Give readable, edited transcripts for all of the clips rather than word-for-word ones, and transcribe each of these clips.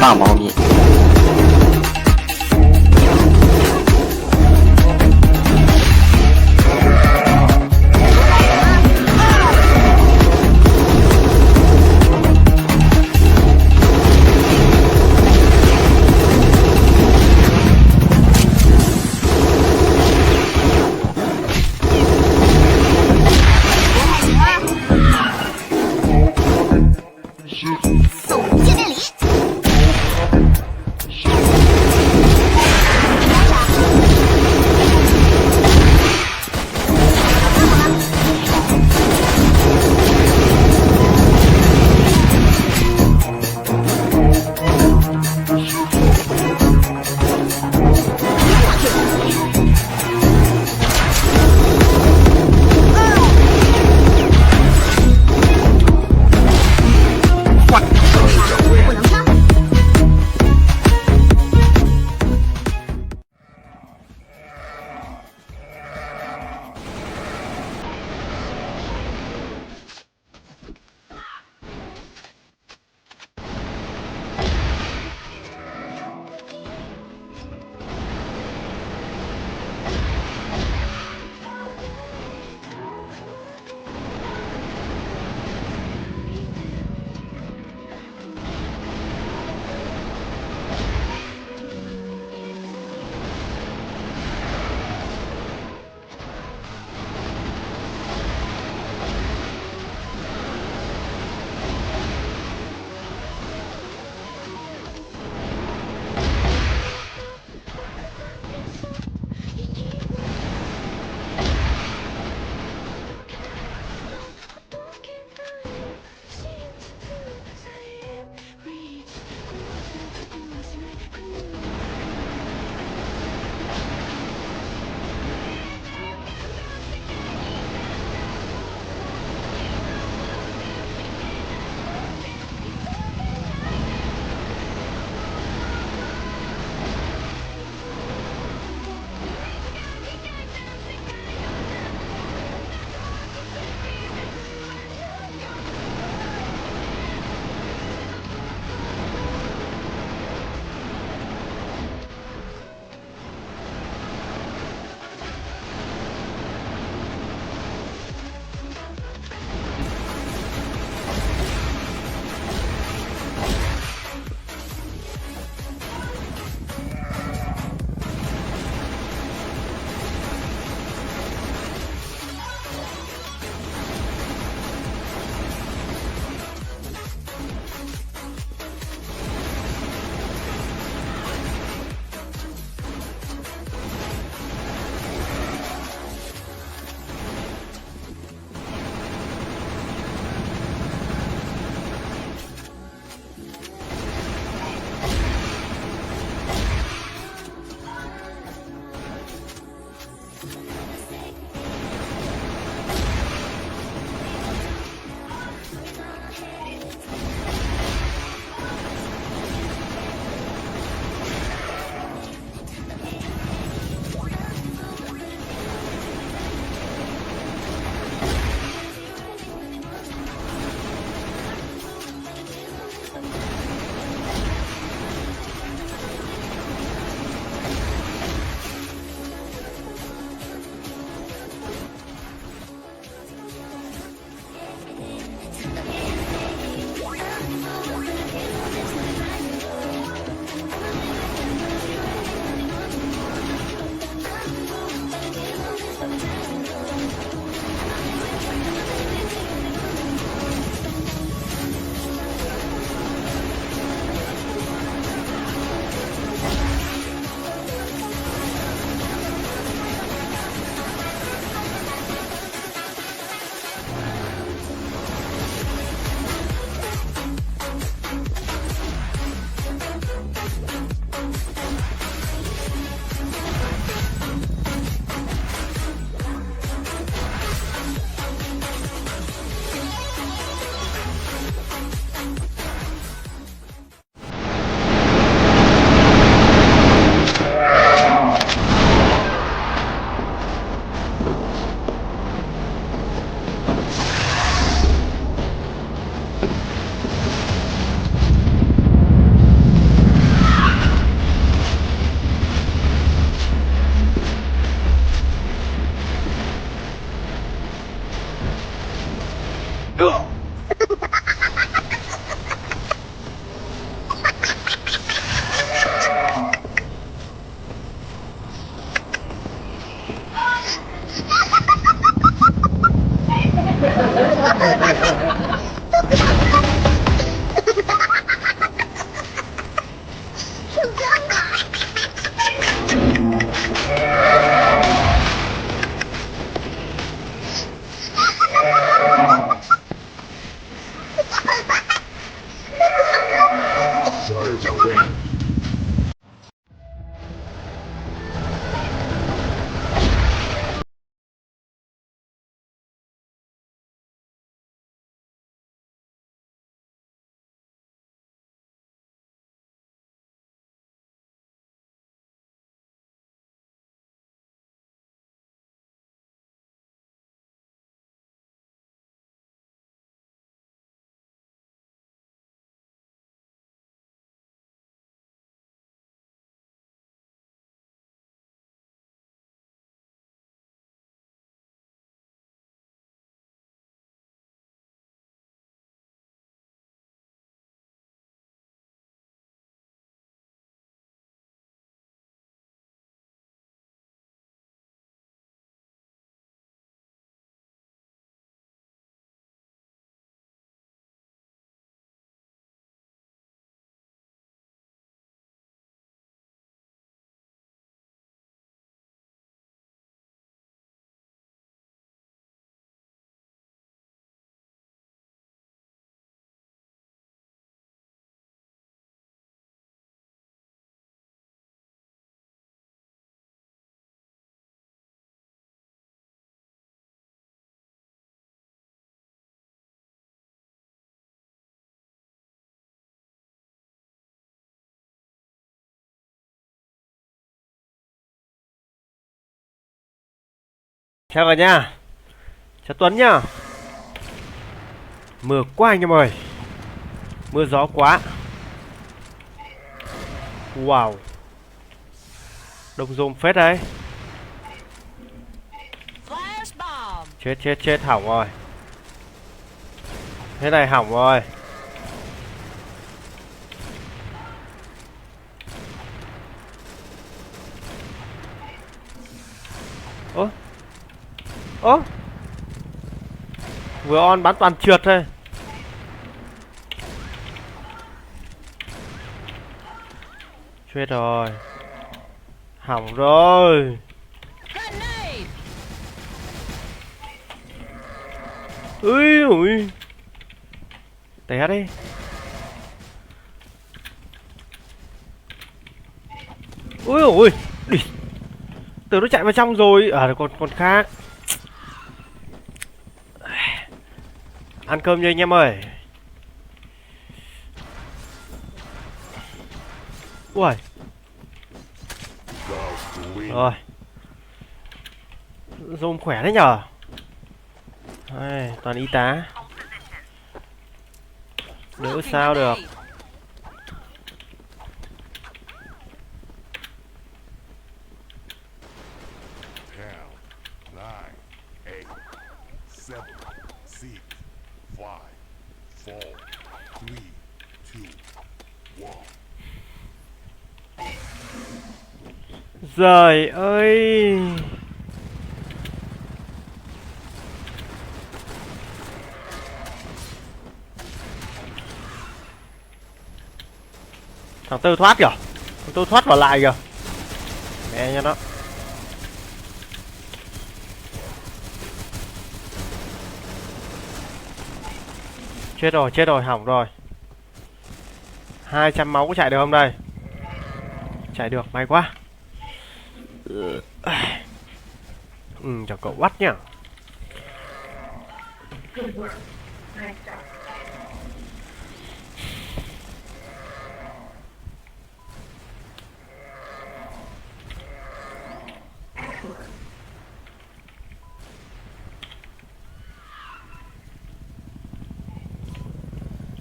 大猫咪。送见面礼。Chào cả nhà, chào Tuấn nhá. Mưa quá anh em ơi, mưa gió quá. Wow, đông rôm phết đấy. Chết hỏng rồi. Thế này hỏng rồi. Ố, vừa on bắn toàn trượt thôi. Chết rồi, hỏng rồi. Ui ui, té đi. Ui ui, tưởng nó chạy vào trong rồi. À, còn khác. Ăn cơm nha anh em ơi. Ui. Rồi. Zoom khỏe đấy nhở. Đây, toàn y tá. Đỡ sao được. Giời ơi. Thằng Tư thoát kìa. Thằng Tư thoát vào lại kìa. Mẹ nha nó. Chết rồi, hỏng rồi. 200 máu có chạy được không đây? Chạy được, may quá. Cho cậu bắt nhá.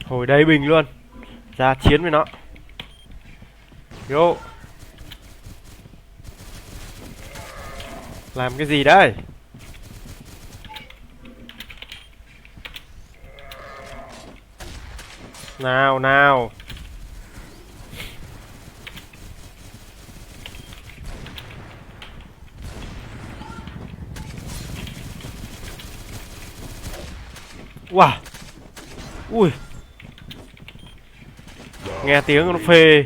Hồi đầy bình luôn. Ra chiến với nó. Vô. Làm cái gì đây? Nào. Wow. Ui. Nghe tiếng con phê.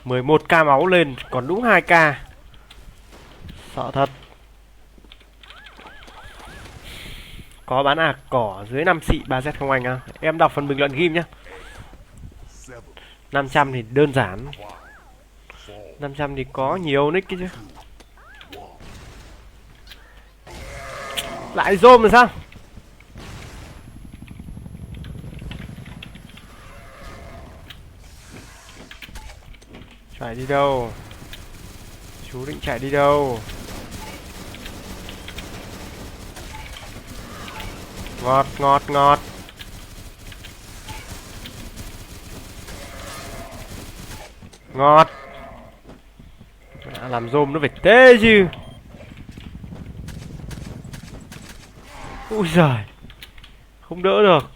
11k máu lên, còn đúng 2k. Sợ thật. Có bán cỏ dưới 5 xị 3Z không anh à? Em đọc phần bình luận ghim nhá. 500 thì đơn giản. 500 thì có nhiều nick chứ. Lại zoom rồi sao? Chạy đi đâu? Chú định chạy đi đâu? Ngọt ngọt ngọt. Ngọt. Đã làm zoom nó phải thế chứ. Ui giời. Không đỡ được.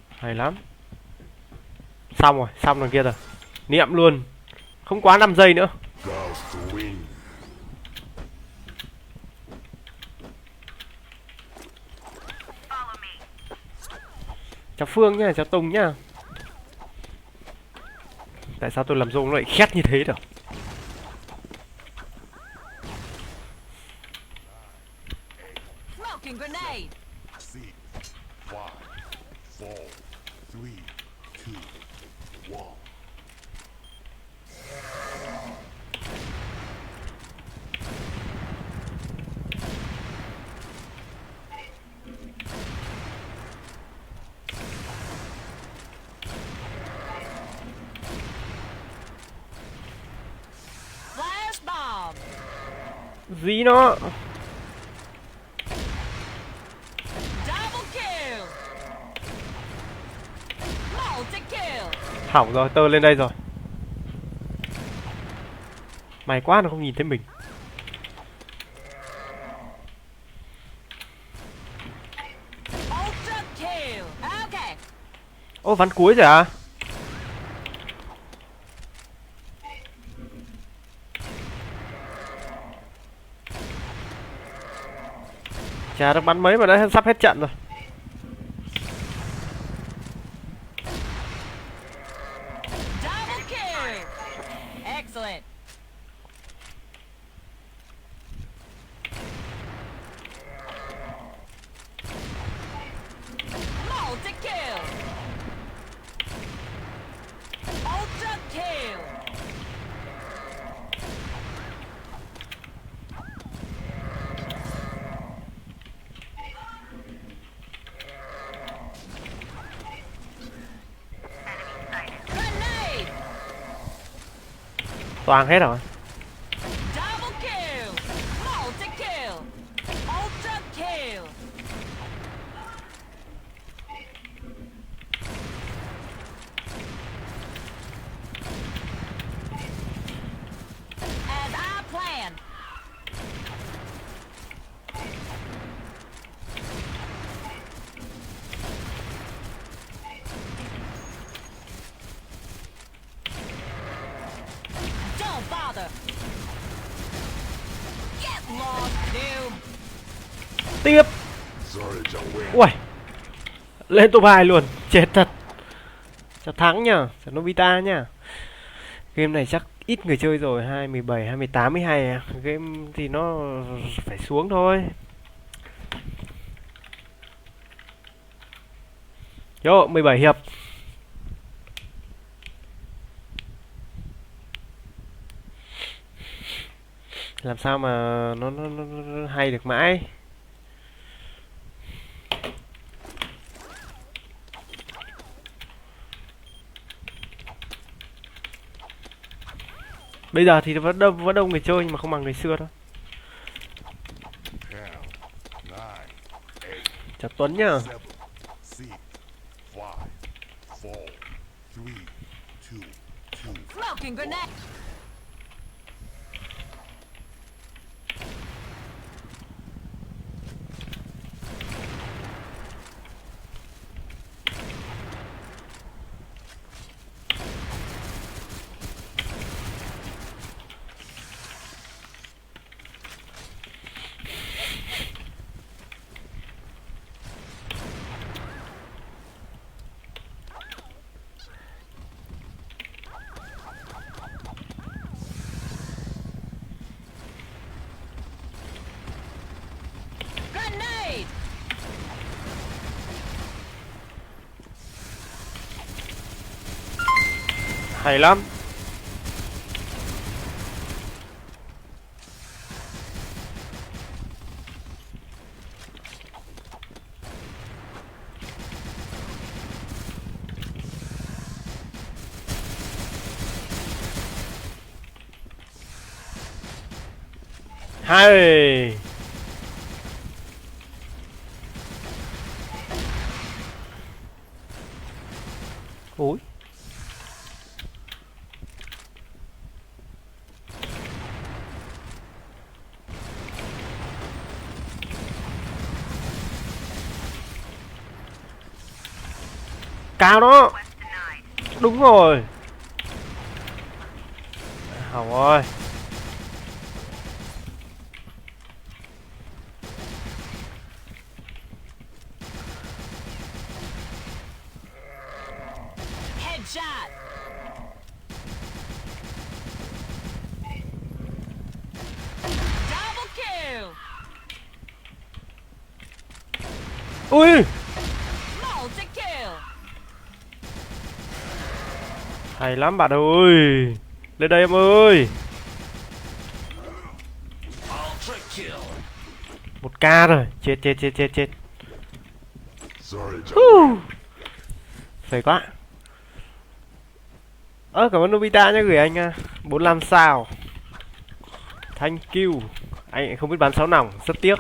Hay lắm. Xong rồi, xong đằng kia rồi. Niệm luôn. Không quá 5 giây nữa. Chào Phương nhá, chào Tùng nhá. Tại sao tôi làm zoom nó lại khét như thế được? Smoking grenade. Flash bomb. Dí nó. Double kill. Multi kill. Hỏng rồi, tơ lên đây rồi. May quá nó không nhìn thấy mình. Ultra kill. Okay. Ô, ván cuối rồi à? Chà, được bắn mấy mà đã sắp hết trận rồi. Double kill. Excellent. Multi kill. Ultra kill. Grenade. Toàn hết rồi. Double kill. Multi kill. Ultra kill. As I planned. Don't bother. Get lost, noob. Tiếp. Ui. Lên top 2 luôn. Chết thật. Cho thắng nhá. Cho Nobita nhá. Game này chắc ít người chơi rồi. 217, 218, 12 à. Game thì nó phải xuống thôi. Yo, 17 hiệp. Làm sao mà nó hay được mãi. Bây giờ thì vẫn đông người chơi nhưng mà không bằng ngày xưa đâu. Chào Tuấn nhá. Smoking grenade. Hay lắm. Hay. Ui. Cao đó. Đúng rồi. Hỏng rồi. Headshot. Double kill. Ui. Multi kill. Hay lắm bạn ơi. Lên đây em ơi. 1k rồi. Chết chết chết chết chết. Phê quá. Cảm ơn Nobita nhé, gửi anh 45 sao. Thank you. Anh không biết bán sáo nòng, rất tiếc.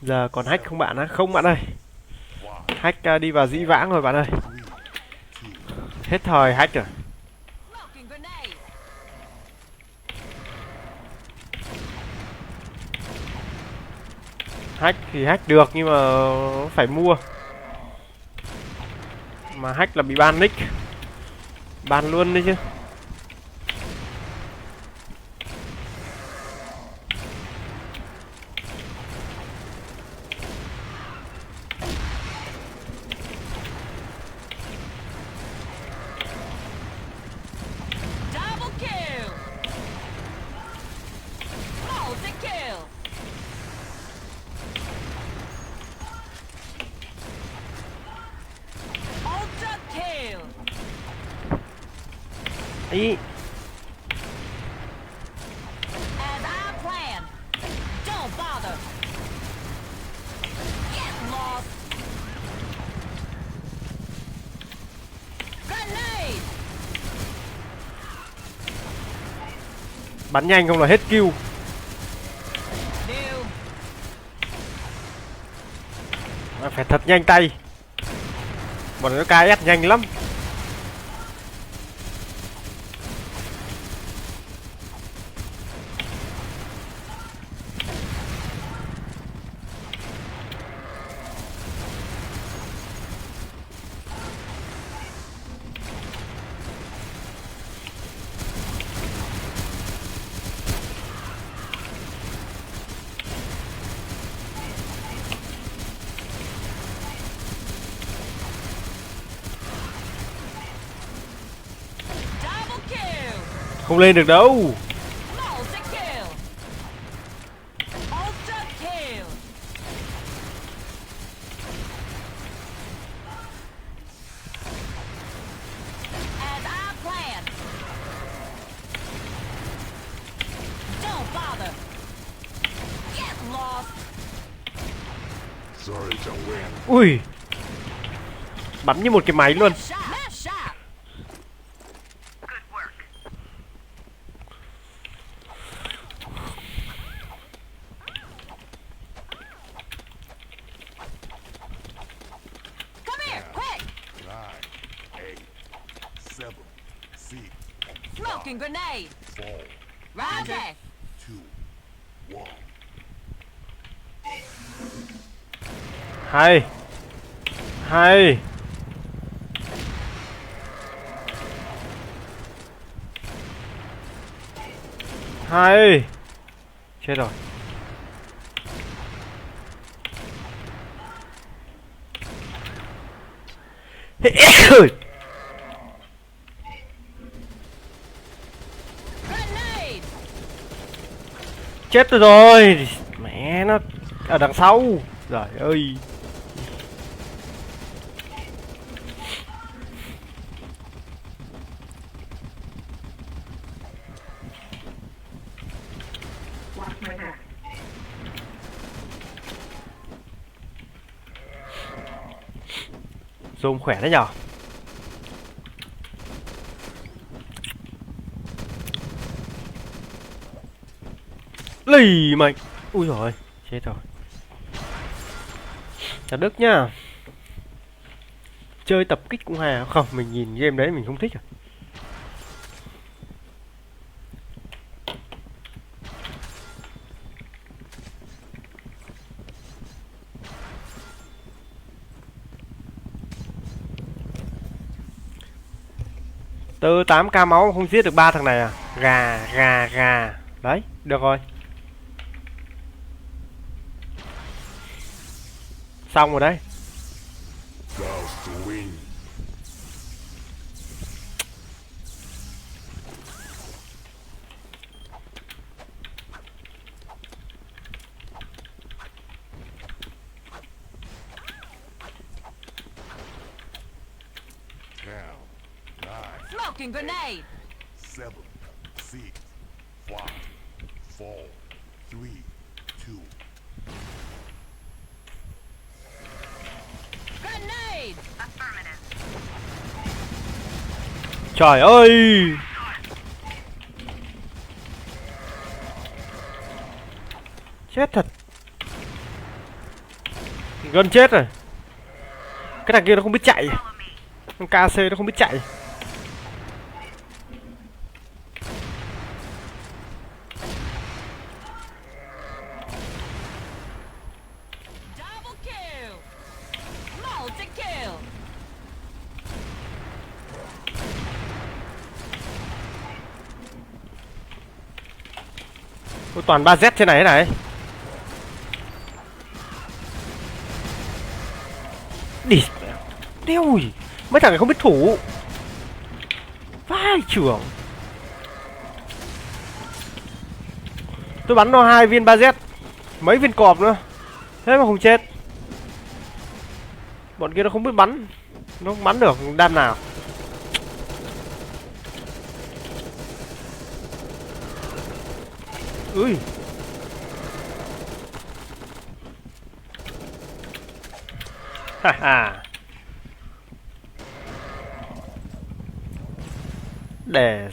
Giờ còn hack không bạn á? Không bạn ơi. Hack đi vào dĩ vãng rồi bạn ơi. Hết thời hack rồi. Smoking grenade. Hack thì hack được nhưng mà phải mua. Mà hack là bị ban nick. Ban luôn đấy chứ. Double kill. Multi kill. Ultra kill. Ý. As I planned. Don't bother. Get lost. Grenade. Bắn nhanh không là hết kill. New. Phải thật nhanh tay. Bọn nó KS nhanh lắm. Double kill. Không lên được đâu. Multi kill. Ultra kill. As I planned. Don't bother. Get lost. Sorry, Nguyen. Ui. Bắn như một cái máy luôn. Shot. Last shot. Come here, quick. 9, 8, 7, 6, Smoking grenade. 4, Roger. 2, 1. Hay. Hay. Hay. Chết rồi. Grenade. Chết rồi. Mẹ nó. nó ở đằng sau. Trời ơi. Zoom khỏe đấy nhở. Lì mày. Ui rồi, chết rồi. Chào Đức nhá. Chơi tập kích cũng hay à? Không, mình nhìn game đấy mình không thích à. Tớ 8k máu không giết được 3 thằng này à? Gà, gà, gà. Đấy, được rồi. Xong rồi đấy. Goes to win. Count 9, Smoking grenade. 7, 6, 5, 4, 3, 2. Grenade. Trời ơi. Chết thật. Gần chết rồi. Cái thằng kia nó không biết chạy. Thằng KC nó không biết chạy. Double kill. Multi kill. Ôi, toàn 3Z trên này thế này. Đi. Đeo gì. Mấy thằng này không biết thủ. Vai trưởng. Tôi bắn nó 2 viên 3Z. Mấy viên cọp nữa. Thế mà không chết. Bọn kia nó không biết bắn. Nó không bắn được đam nào. Ui. Haha. Để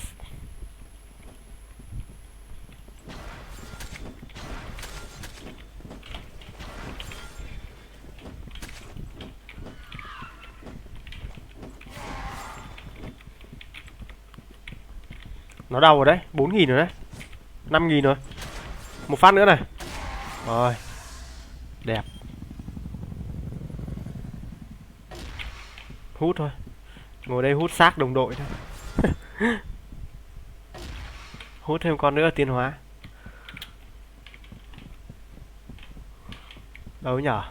nó đau rồi đấy, 4.000 rồi đấy. 5.000 rồi. Một phát nữa này. Rồi. Đẹp. Hút thôi. Ngồi đây hút xác đồng đội thôi. Hút thêm con nữa tiến hóa. Đâu nhở?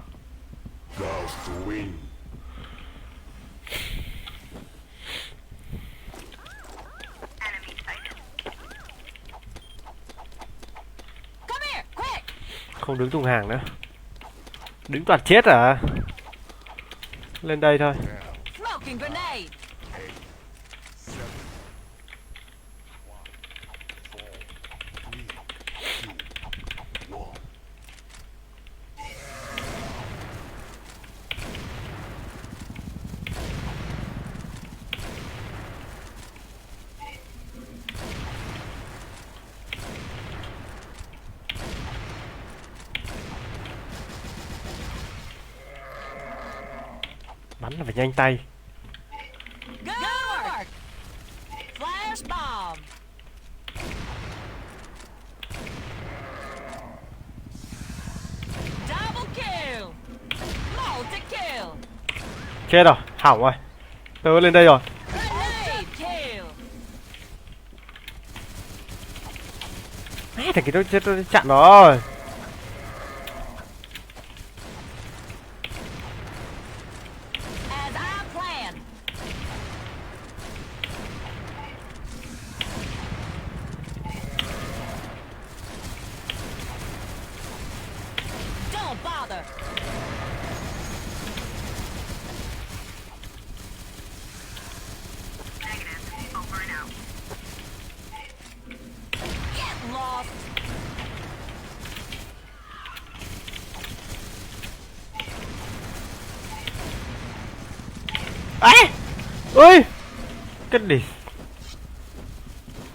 Goes to win. Come here, quick. Không đứng tung hàng nữa. Đứng toàn chết à? Lên đây thôi. Smoking grenade. 8, 7, 1, 4, 3, 2, 1. Bắn là phải nhanh tay. Good work. Flash bomb. Double kill. Multi kill. Chết rồi, hỏng rồi. Tớ lên đây rồi. Grenade kill. Thằng kia nó chặn rồi. As I planned. father. Get lost. Ấy. Ôi. Cái đi.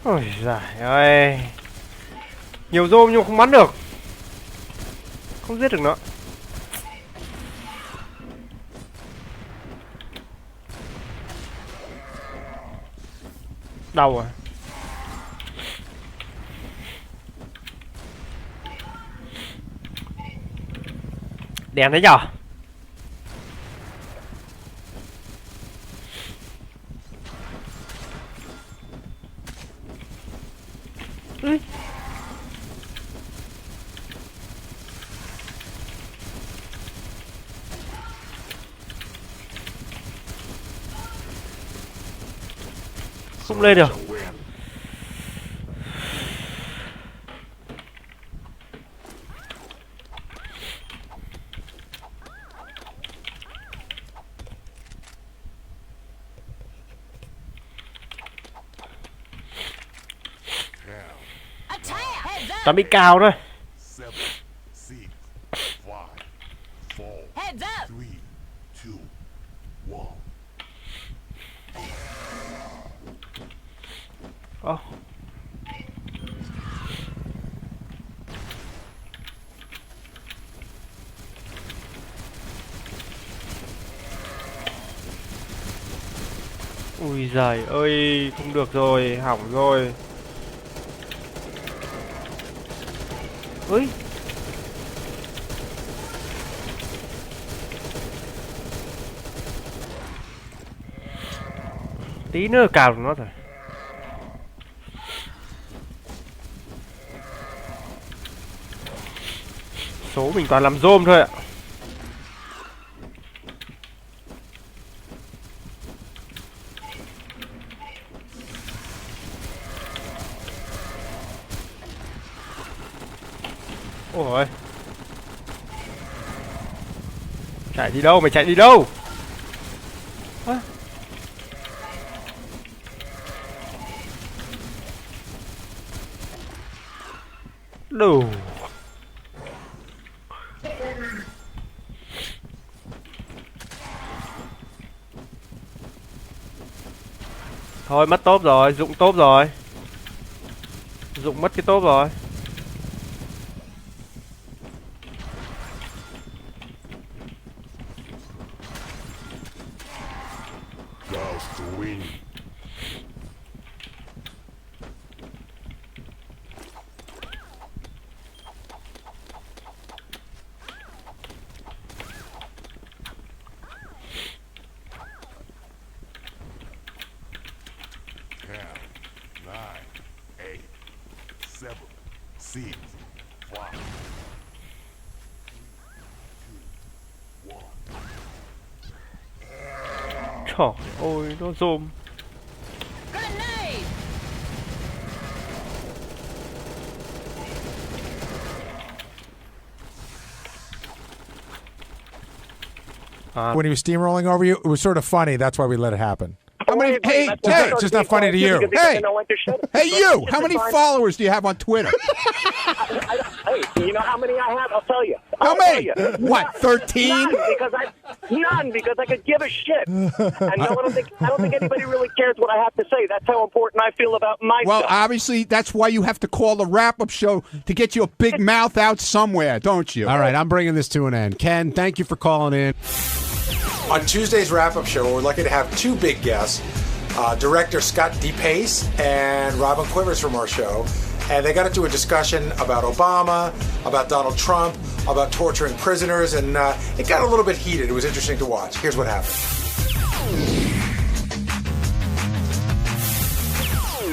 Ôi giời ơi. Nhiều rôm nhưng không bắn được. Không giết được nó. Đau à. Đèn đấy nhở. Ui. Không lên được. Nguyen. Attack. Heads up. Ta bị cào thôi. 7, 6, 5, 4, Heads up. 3, 2, 1. Ồ. Ui giời ơi, không được rồi, hỏng rồi. Ui. Tí nữa cào được nó rồi. Số mình toàn làm rôm thôi ạ. Ôi. Chạy đi đâu, mày chạy đi đâu? À. Đủ. Thôi mất tốp rồi, dụng tốp rồi. Dụng mất cái tốp rồi. Goes to win. Ten, 9, 8, 7, 6, 5, 4, 3, 2, 1. Trời ơi, nó rôm. Grenade. When he was steamrolling over you, it was sort of funny. That's why we let it happen. How many? Hey, it's just not funny to you. Hey, hey, you! How many followers do you have on Twitter? Hey, you know how many I have? I'll tell you. How many? What? 13? None, because I could give a shit. And no, I don't think anybody really cares what I have to say. That's how important I feel about my Well, stuff. obviously, that's why you have to call the wrap-up show to get your big mouth out somewhere, don't you? All right, I'm bringing this to an end. Ken, thank you for calling in. On Tuesday's wrap-up show, we're lucky to have two big guests, director Scott DePace and Robin Quivers from our show. And they got into a discussion about Obama, about Donald Trump, about torturing prisoners, and it got a little bit heated. It was interesting to watch. Here's what happened.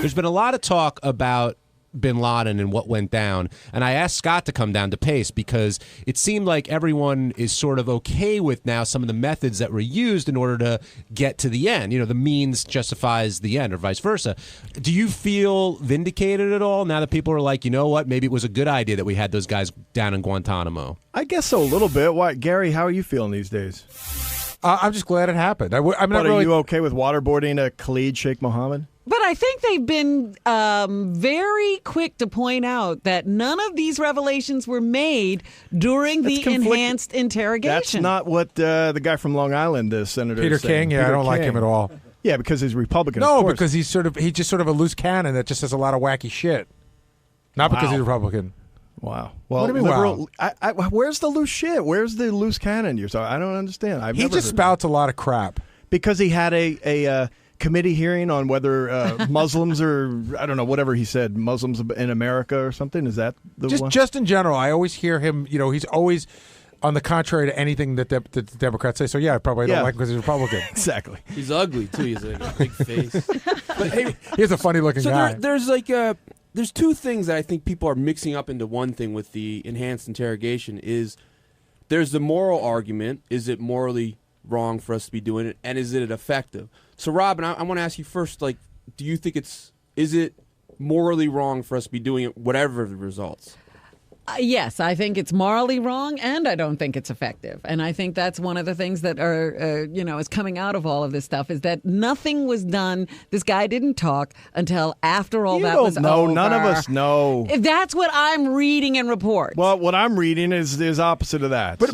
There's been a lot of talk about bin Laden and what went down. And I asked Scott to come down to Pace because it seemed like everyone is sort of okay with now some of the methods that were used in order to get to the end. The means justifies the end or vice versa. Do you feel vindicated at all now that people are like, you know what, maybe it was a good idea that we had those guys down in Guantanamo? I guess so, a little bit. Why, Gary, how are you feeling these days? I'm just glad it happened. I'm not But really. are you okay with waterboarding Khalid Sheikh Mohammed? But I think they've been very quick to point out that none of these revelations were made during the enhanced interrogation. That's not what the guy from Long Island, the senator, Peter is saying. King. Yeah, I don't like him at all. Yeah, because he's Republican. No, of course. because he's just sort of a loose cannon that just says a lot of wacky shit. Not because he's Republican. Wow. Well, What do you mean, liberal, where's the loose shit? Where's the loose cannon? You're sorry, I don't understand. He just spouts a lot of crap because he had a committee hearing on whether Muslims or I don't know whatever he said Muslims in America or something. Is that the one? Just in general, I always hear him. He's always on the contrary to anything that the Democrats say. So yeah, I probably don't like him because he's Republican. Exactly. He's ugly too. He's like a big face. But hey, he's a funny looking guy. There's two things that I think people are mixing up into one thing with the enhanced interrogation. There's the moral argument. Is it morally wrong for us to be doing it, and is it effective? So, Robin, I want to ask you first. Do you think is it morally wrong for us to be doing it, whatever the results? Yes, I think it's morally wrong, and I don't think it's effective. And I think that's one of the things that are, is coming out of all of this stuff is that nothing was done. This guy didn't talk until after all that was over. No, none of us know. That's what I'm reading in reports. Well, what I'm reading is opposite of that. But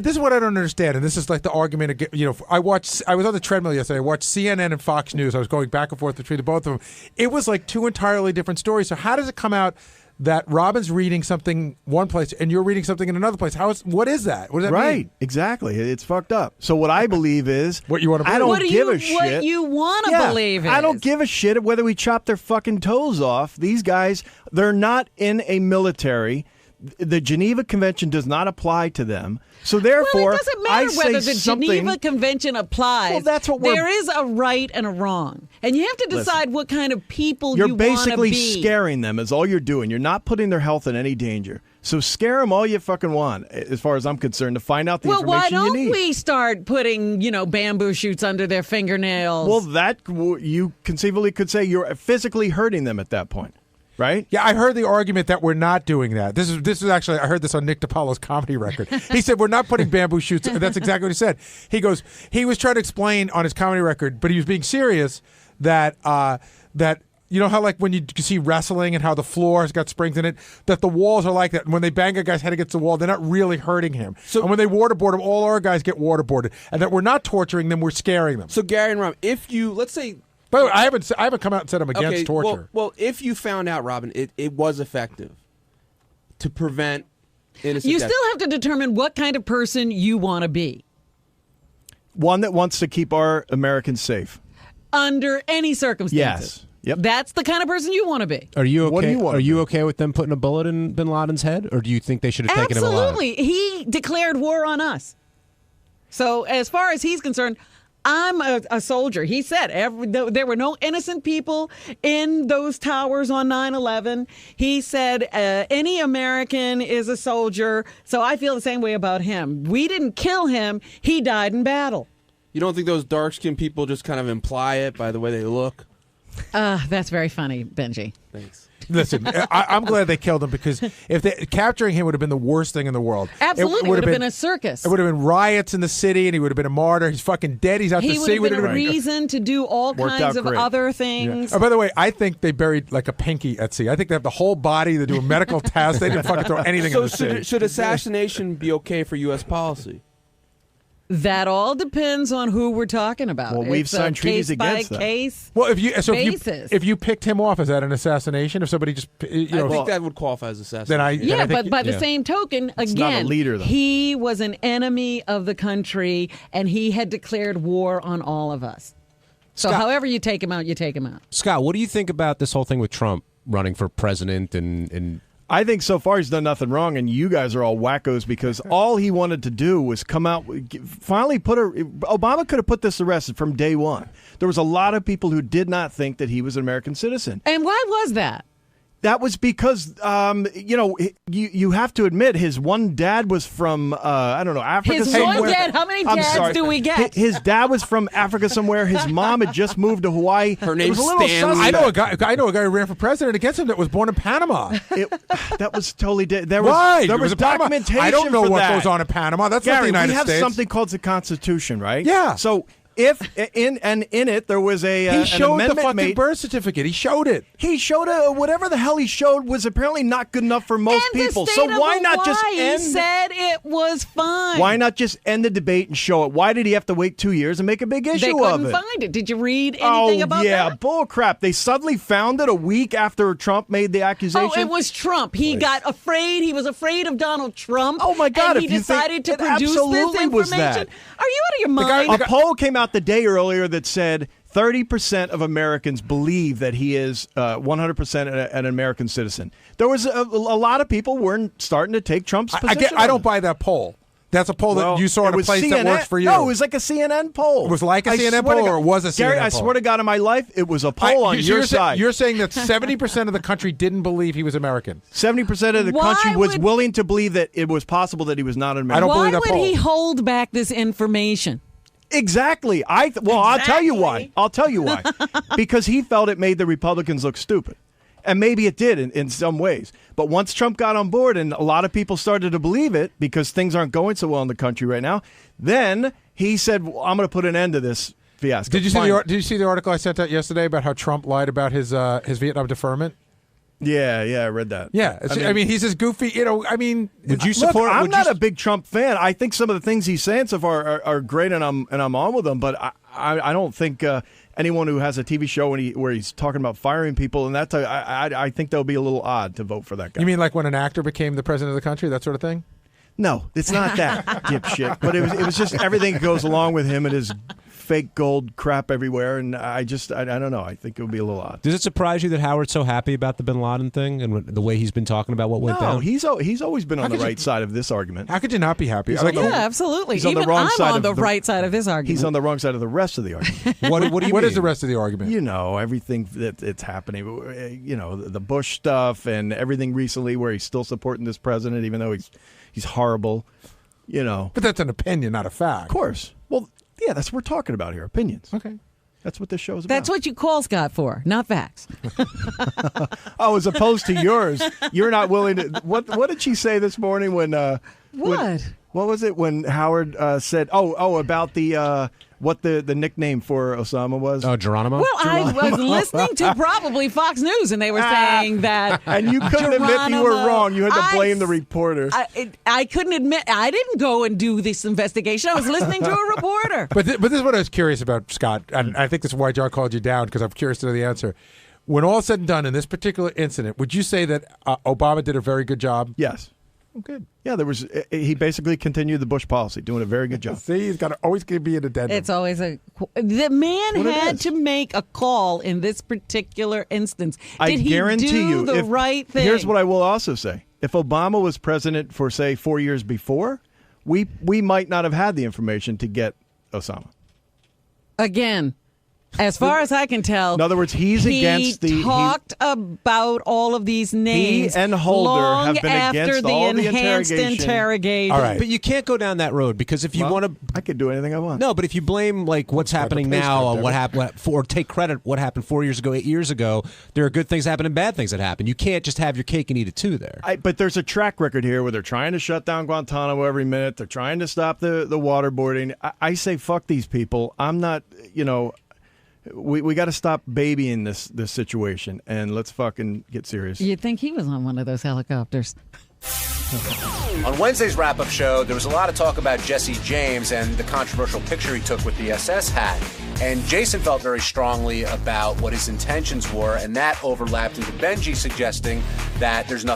this is what I don't understand, and this is like the argument. I was on the treadmill yesterday. I watched CNN and Fox News. I was going back and forth between the both of them. It was like two entirely different stories. So how does it come out that Robin's reading something one place and you're reading something in another place? What is that? What does that mean? Right, exactly. It's fucked up. So what I believe is what you want to believe. I don't give a shit. What you want to believe is. I don't give a shit whether we chop their fucking toes off. These guys, they're not in a military. The Geneva Convention does not apply to them. So therefore, well, it doesn't matter whether the Geneva Convention applies. Well, that's what there is a right and a wrong, and you have to decide what kind of people you want to be. You're basically scaring them. Is all you're doing. You're not putting their health in any danger. So scare them all you fucking want, as far as I'm concerned, to find out the information you need. Well, why don't we start putting, bamboo shoots under their fingernails? Well, that you conceivably could say you're physically hurting them at that point. Right? Yeah, I heard the argument that we're not doing that. This is actually, I heard this on Nick DiPaolo's comedy record. He said, we're not putting bamboo shoots. That's exactly what he said. He goes, he was trying to explain on his comedy record, but he was being serious that you know how like when you see wrestling and how the floor has got springs in it, that the walls are like that. And when they bang a guy's head against the wall, they're not really hurting him. And when they waterboard him, all our guys get waterboarded. And that we're not torturing them, we're scaring them. So Gary and Rob, if you, let's say, by the way, I haven't come out and said I'm against torture. Well, if you found out, Robin, it was effective to prevent innocent you death. still have to determine what kind of person you want to be. One that wants to keep our Americans safe. Under any circumstances. Yes. Yep. That's the kind of person you want to be. Are you okay? What do you want Are you okay with them putting a bullet in Bin Laden's head, or do you think they should have taken him alive? Absolutely. He declared war on us. So as far as he's concerned, I'm a soldier. He said there were no innocent people in those towers on 9/11. He said any American is a soldier. So I feel the same way about him. We didn't kill him. He died in battle. You don't think those dark-skinned people just kind of imply it by the way they look? That's very funny, Benji. Thanks. Listen, I'm glad they killed him, because if capturing him would have been the worst thing in the world. Absolutely, it would have been a circus. It would have been riots in the city, and he would have been a martyr. He's fucking dead. He's out to sea. He would have been a reason to do all kinds of other things. Yeah. Oh, by the way, I think they buried like a pinky at sea. I think they have the whole body. They do a medical test. They didn't fucking throw anything in the sea. Should assassination be okay for U.S. policy? That all depends on who we're talking about. Well, we've signed treaties against that. Case well, basis. if you picked him off, is that an assassination? If somebody just, I think that would qualify as assassination. Then but by the same token, it's not a again, leader, though. He was an enemy of the country, and he had declared war on all of us. So, Scott, however you take him out, you take him out. Scott, what do you think about this whole thing with Trump running for president and I think so far he's done nothing wrong, and you guys are all wackos because all he wanted to do was come out, finally Obama could have put this arrest from day one. There was a lot of people who did not think that he was an American citizen. And why was that? That was because, you have to admit his one dad was from, Africa His somewhere. one dad? How many dads do we get? His dad was from Africa somewhere. His mom had just moved to Hawaii. Her It name's was a little Stanley. suspect. I know a guy who ran for president against him that was born in Panama. That was totally there Right. was It was in Panama. documentation. I don't know for what that. goes on in Panama. That's not Gary, the United we have States. something called the Constitution, right? Yeah. So if in it there was He an showed the amendment fucking made. birth certificate. He showed it. He showed whatever the hell he showed was apparently not good enough for most And people. the So state of why not just Hawaii end? said it was fine. Why not just end the debate and show it? Why did he have to wait 2 years and make a big issue They of couldn't it? find it. Did you read anything about yeah, that? bull crap. They suddenly found it a week after Trump made the accusation. Oh, it was Trump. He got afraid. He was afraid of Donald Trump. Oh, my God, And he if you think decided to it produce this absolutely was information. that. Are you out of your mind? A poll came out the day earlier that said 30% of Americans believe that he is 100% an American citizen. There was a lot of people weren't starting to take Trump's position. I don't buy that poll. That's a poll that you saw at a place that works for you. No, it was like a CNN poll. It was like a CNN swear to poll, God- or it was a Gary, CNN I poll? swear to God in my life, it was a poll on your side. You're saying that 70% of the country didn't believe he was American. 70% of the Why country was would- willing to believe that it was possible that he was not an American. Why believe that would poll. he hold back this information? Exactly. I'll tell you why. I'll tell you why. Because he felt it made the Republicans look stupid. And maybe it did in some ways. But once Trump got on board and a lot of people started to believe it because things aren't going so well in the country right now, then he said, well, I'm going to put an end to this fiasco. Did you see the article I sent out yesterday about how Trump lied about his Vietnam deferment? Yeah, I read that. Yeah, I mean he's as goofy. Would you support? I'm not a big Trump fan. I think some of the things he's saying so far are great, and I'm on with him. But I don't think anyone who has a TV show where he's talking about firing people and that I think that would be a little odd to vote for that guy. You mean like when an actor became the president of the country, that sort of thing? No, it's not that dipshit. But it was just everything that goes along with him and his fake gold crap everywhere, and I don't know. I think it would be a little odd. Does it surprise you that Howard's so happy about the Bin Laden thing and the way he's been talking about what went No, down? he's always been on the right side of this argument. How could you not be happy? He's on the- Yeah, absolutely. he's on the Even wrong I'm side on of the the- right side of this argument. He's on the wrong side of the rest of the argument. What do you What mean? is the rest of the argument? You know, everything that's happening. You know, the Bush stuff and everything recently where he's still supporting this president, even though he's horrible. You know. But that's an opinion, not a fact. Of course. Well, yeah, that's what we're talking about here. Opinions. Okay. That's what this show is about. That's what you call Scott for, not facts. Oh, as opposed to yours, you're not willing to. What did she say this morning when? What? What was it when Howard said? Oh, about the what the nickname for Osama was? Oh, Geronimo? Well, I was listening to probably Fox News, and they were saying that. And you couldn't admit you were Geronimo- wron. You had to blame the reporter. I couldn't admit. I didn't go and do this investigation. I was listening to a reporter. But this is what I was curious about, Scott, and I think this is why John called you down, because I'm curious to know the answer. When all said and done in this particular incident, would you say that Obama did a very good job? Yes. Oh, good. Yeah, he basically continued the Bush policy, doing a very good job. See, he's got to always be an addendum. It's always the man what it had is. to make a call in this particular instance. I Did he guarantee do you, the right thing? Here's what I will also say: if Obama was president for say 4 years before, we might not have had the information to get Osama. Again, as far as I can tell, In other words, he's against the. He talked about all of these names. He and Holder long have been after against the all the enhanced interrogation. All right. But you can't go down that road because if you want to. I could do anything I want. No, but if you blame like what's happening paste now it, on what happened, or take credit what happened 4 years ago, 8 years ago, there are good things that happen and bad things that happen. You can't just have your cake and eat it too. There, But there's a track record here where they're trying to shut down Guantanamo every minute. They're trying to stop the waterboarding. I say fuck these people. I'm not. We got to stop babying this situation and let's fucking get serious. You'd think he was on one of those helicopters. On Wednesday's wrap-up show, there was a lot of talk about Jesse James and the controversial picture he took with the SS hat. And Jason felt very strongly about what his intentions were, and that overlapped into Benji suggesting that there's nothing